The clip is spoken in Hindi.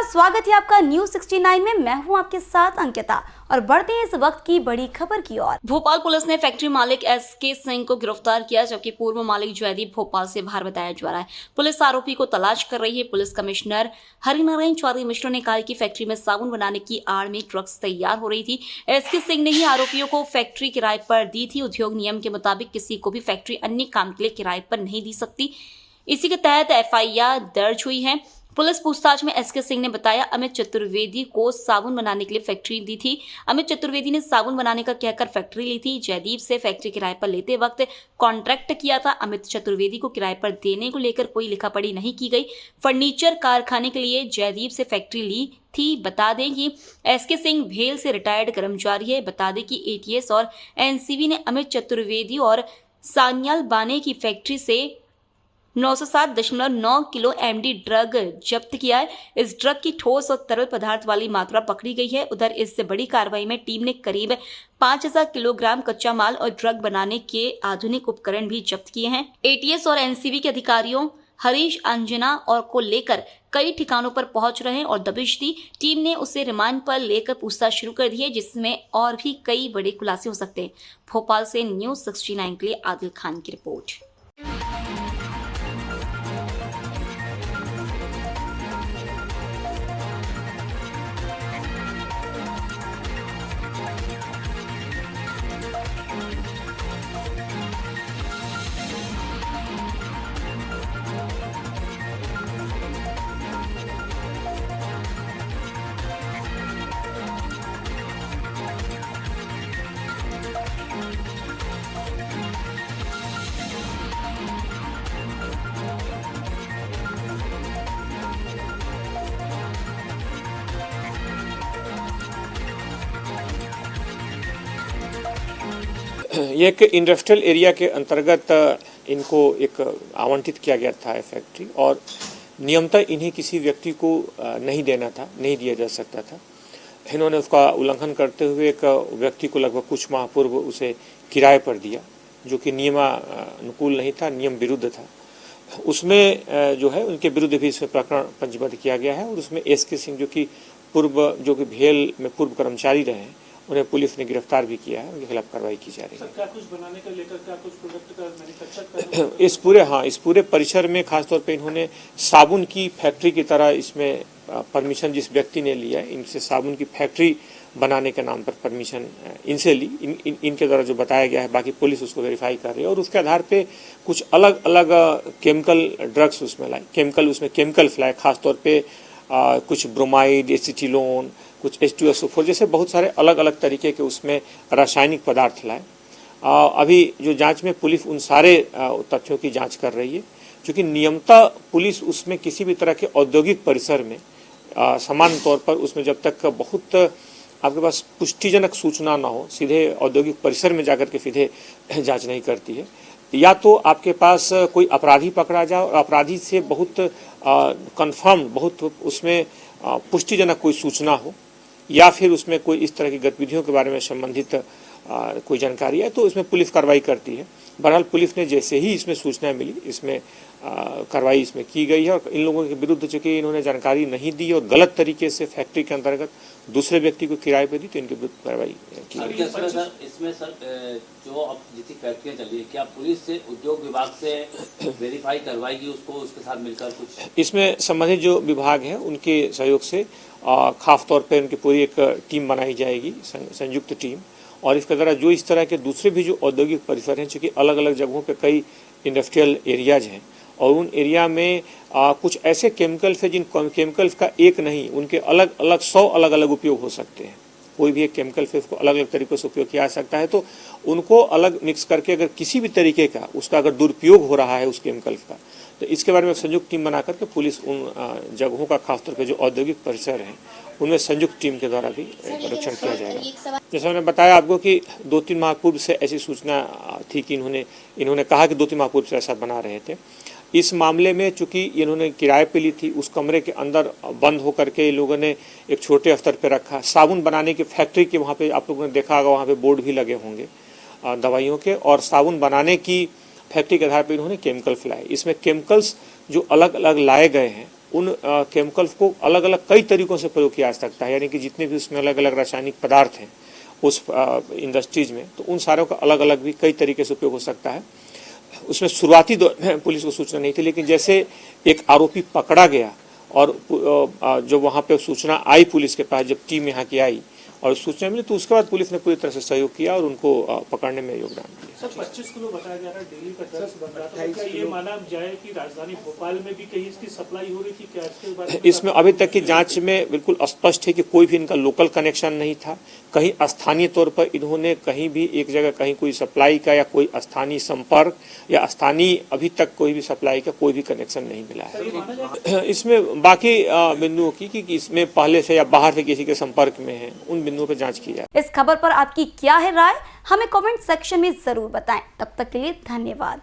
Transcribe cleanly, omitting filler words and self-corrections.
स्वागत है आपका न्यूज 69 में। मैं हूं आपके साथ अंकिता और बढ़ते हैं इस वक्त की बड़ी खबर की ओर। भोपाल पुलिस ने फैक्ट्री मालिक एसके सिंह को गिरफ्तार किया, जबकि पूर्व मालिक जयदीप भोपाल से बाहर बताया जा रहा है। पुलिस आरोपी को तलाश कर रही है। पुलिस कमिश्नर हरिनारायण चौधरी मिश्र ने कहा कि फैक्ट्री में साबुन बनाने की आड़ में ड्रग्स तैयार हो रही थी। एसके सिंह ने ही आरोपियों को फैक्ट्री किराए पर दी थी। उद्योग नियम के मुताबिक किसी को भी फैक्ट्री अन्य काम के लिए किराए पर नहीं दी सकती। इसी के तहत एफआईआर दर्ज हुई है। पुलिस पूछताछ में एसके सिंह ने बताया, अमित चतुर्वेदी को साबुन बनाने के लिए फैक्ट्री दी थी। अमित चतुर्वेदी ने साबुन बनाने का कहकर फैक्ट्री ली थी। जयदीप से फैक्ट्री किराए पर लेते वक्त कॉन्ट्रैक्ट किया था। अमित चतुर्वेदी को किराए पर देने को लेकर कोई लिखापढ़ी नहीं की गई। फर्नीचर कारखाने के लिए जयदीप से फैक्ट्री ली थी। बता दें कि एसके सिंह भेल से रिटायर्ड कर्मचारी है। बता दें कि एटीएस और एनसीबी ने अमित चतुर्वेदी और सान्याल बाने की फैक्ट्री से 907.9 किलो एमडी ड्रग जब्त किया है। इस ड्रग की ठोस और तरल पदार्थ वाली मात्रा पकड़ी गई है। उधर इससे बड़ी कार्रवाई में टीम ने करीब 5000 किलोग्राम कच्चा माल और ड्रग बनाने के आधुनिक उपकरण भी जब्त किए हैं। एटीएस और एनसीबी के अधिकारियों हरीश अंजना और को लेकर कई ठिकानों पर पहुंच रहे हैं और दबिश दी। टीम ने उसे रिमांड पर लेकर पूछताछ शुरू कर दी है, जिसमें और भी कई बड़े खुलासे हो सकते हैं। भोपाल से न्यूज 69 के लिए आदिल खान की रिपोर्ट। ये एक इंडस्ट्रियल एरिया के अंतर्गत इनको एक आवंटित किया गया था फैक्ट्री, और नियमतः इन्हें किसी व्यक्ति को नहीं देना था, नहीं दिया जा सकता था। इन्होंने उसका उल्लंघन करते हुए एक व्यक्ति को लगभग कुछ माह पूर्व उसे किराए पर दिया, जो कि नियमानुकूल नहीं था, नियम विरुद्ध था। उसमें जो है उनके विरुद्ध भी इसमें प्रकरण पंजीबद्ध किया गया है और उसमें एसके सिंह जो कि भेल में पूर्व कर्मचारी रहे हैं, उन्हें पुलिस ने गिरफ्तार भी किया है। उनके खिलाफ कार्रवाई की जा रही है। क्या कुछ बनाने को लेकर क्या कुछ प्रोडक्ट का मैन्युफैक्चर इस पूरे परिसर में खासतौर पे इन्होंने साबुन की फैक्ट्री की तरह इसमें परमिशन जिस व्यक्ति ने लिया है, इनसे साबुन की फैक्ट्री बनाने के नाम पर परमिशन इनसे ली। इनके द्वारा जो बताया गया है, बाकी पुलिस उसको वेरीफाई कर रही है और उसके आधार पे कुछ अलग अलग केमिकल ड्रग्स उसमें लाए, केमिकल्स लाए, खासतौर पे कुछ ब्रोमाइड, एसीटिलोन, कुछ H2SO4 जैसे बहुत सारे अलग अलग तरीके के उसमें रासायनिक पदार्थ लाए। अभी जो जांच में पुलिस उन सारे तथ्यों की जांच कर रही है, क्योंकि नियमतः पुलिस उसमें किसी भी तरह के औद्योगिक परिसर में समान तौर पर उसमें जब तक बहुत आपके पास पुष्टिजनक सूचना ना हो, सीधे औद्योगिक परिसर में जाकर के सीधे जांच नहीं करती है। या तो आपके पास कोई अपराधी पकड़ा जाए और अपराधी से बहुत कंफर्म, बहुत उसमें पुष्टिजनक कोई सूचना हो, या फिर उसमें कोई इस तरह की गतिविधियों के बारे में संबंधित कोई जानकारी है, तो इसमें पुलिस कार्रवाई करती है। बहरहाल पुलिस ने जैसे ही इसमें सूचना मिली, इसमें कार्रवाई इसमें की गई है और इन लोगों के विरुद्ध चूंकि इन्होंने जानकारी नहीं दी और गलत तरीके से फैक्ट्री के अंतर्गत दूसरे व्यक्ति को किराए पर दी, तो इनके विरुद्ध कार्रवाई की गई। इसमें सर जो अब जितनी फैक्ट्रियाँ चली है, क्या पुलिस से उद्योग विभाग से वेरीफाई करवाएगी उसको, उसके साथ मिलकर कुछ? इसमें संबंधित जो विभाग हैं उनके सहयोग से खास तौर पर उनकी पूरी एक टीम बनाई जाएगी, संयुक्त टीम, और इसके द्वारा जो इस तरह के दूसरे भी जो औद्योगिक परिसर हैं, चूँकि अलग अलग जगहों पे कई इंडस्ट्रियल एरियाज हैं और उन एरिया में कुछ ऐसे केमिकल्स हैं जिन केमिकल्स का एक नहीं, उनके अलग अलग 100 अलग अलग उपयोग हो सकते हैं। कोई भी एक केमिकल से उसको अलग अलग तरीक़ों से उपयोग किया जा सकता है, तो उनको अलग मिक्स करके अगर किसी भी तरीके का उसका अगर दुरुपयोग हो रहा है उस केमिकल्स का, तो इसके बारे में संयुक्त टीम बना करके पुलिस उन जगहों का खासतौर पर जो औद्योगिक परिसर हैं उनमें संयुक्त टीम के द्वारा भी परीक्षण किया जाएगा। जैसे मैंने बताया आपको कि 2-3 माह पूर्व से ऐसी सूचना थी कि इन्होंने कहा कि 2-3 माह पूर्व से ऐसा बना रहे थे। इस मामले में चूंकि इन्होंने किराए पे ली थी, उस कमरे के अंदर बंद होकर के लोगों ने एक छोटे स्तर पे रखा। साबुन बनाने की फैक्ट्री के वहाँ पे आप लोगों ने देखा होगा, वहाँ पे बोर्ड भी लगे होंगे दवाइयों के, और साबुन बनाने की फैक्ट्री के आधार पर इन्होंने केमिकल लाए। इसमें केमिकल्स जो अलग अलग लाए गए हैं उन केमिकल्स को अलग अलग कई तरीकों से प्रयोग किया जा सकता है, यानी कि जितने भी उसमें अलग अलग रासायनिक पदार्थ हैं उस इंडस्ट्रीज में, तो उन सारों का अलग अलग भी कई तरीके से उपयोग हो सकता है। उसमें शुरुआती दौर में पुलिस को सूचना नहीं थी, लेकिन जैसे एक आरोपी पकड़ा गया और जो वहाँ पे सूचना आई पुलिस के पास, जब टीम यहाँ की आई और सूचना मिली, तो उसके बाद पुलिस ने पूरी तरह से सहयोग किया और उनको पकड़ने में योगदान दिया। सर 25 किलो बताया जा रहा है दिल्ली का ड्रग्स बन रहा था, क्या ये माना जाए कि राजधानी भोपाल में भी कहीं इसकी सप्लाई हो रही थी क्या? इसके बारे में इसमें अभी तक की जांच में बिल्कुल स्पष्ट है कि कोई भी इनका लोकल कनेक्शन नहीं था। कहीं स्थानीय तौर पर इन्होंने कहीं भी एक जगह कहीं कोई सप्लाई का या कोई स्थानीय संपर्क या स्थानीय अभी तक कोई भी सप्लाई का कोई भी कनेक्शन नहीं मिला है। इसमें बाकी बिंदुओं की कि इसमें पहले से या बाहर से किसी के संपर्क में है, उन बिंदुओं पर जांच की जाए। इस खबर पर आपकी क्या है राय, हमें कमेंट सेक्शन में जरूर बताएं। तब तक के लिए धन्यवाद।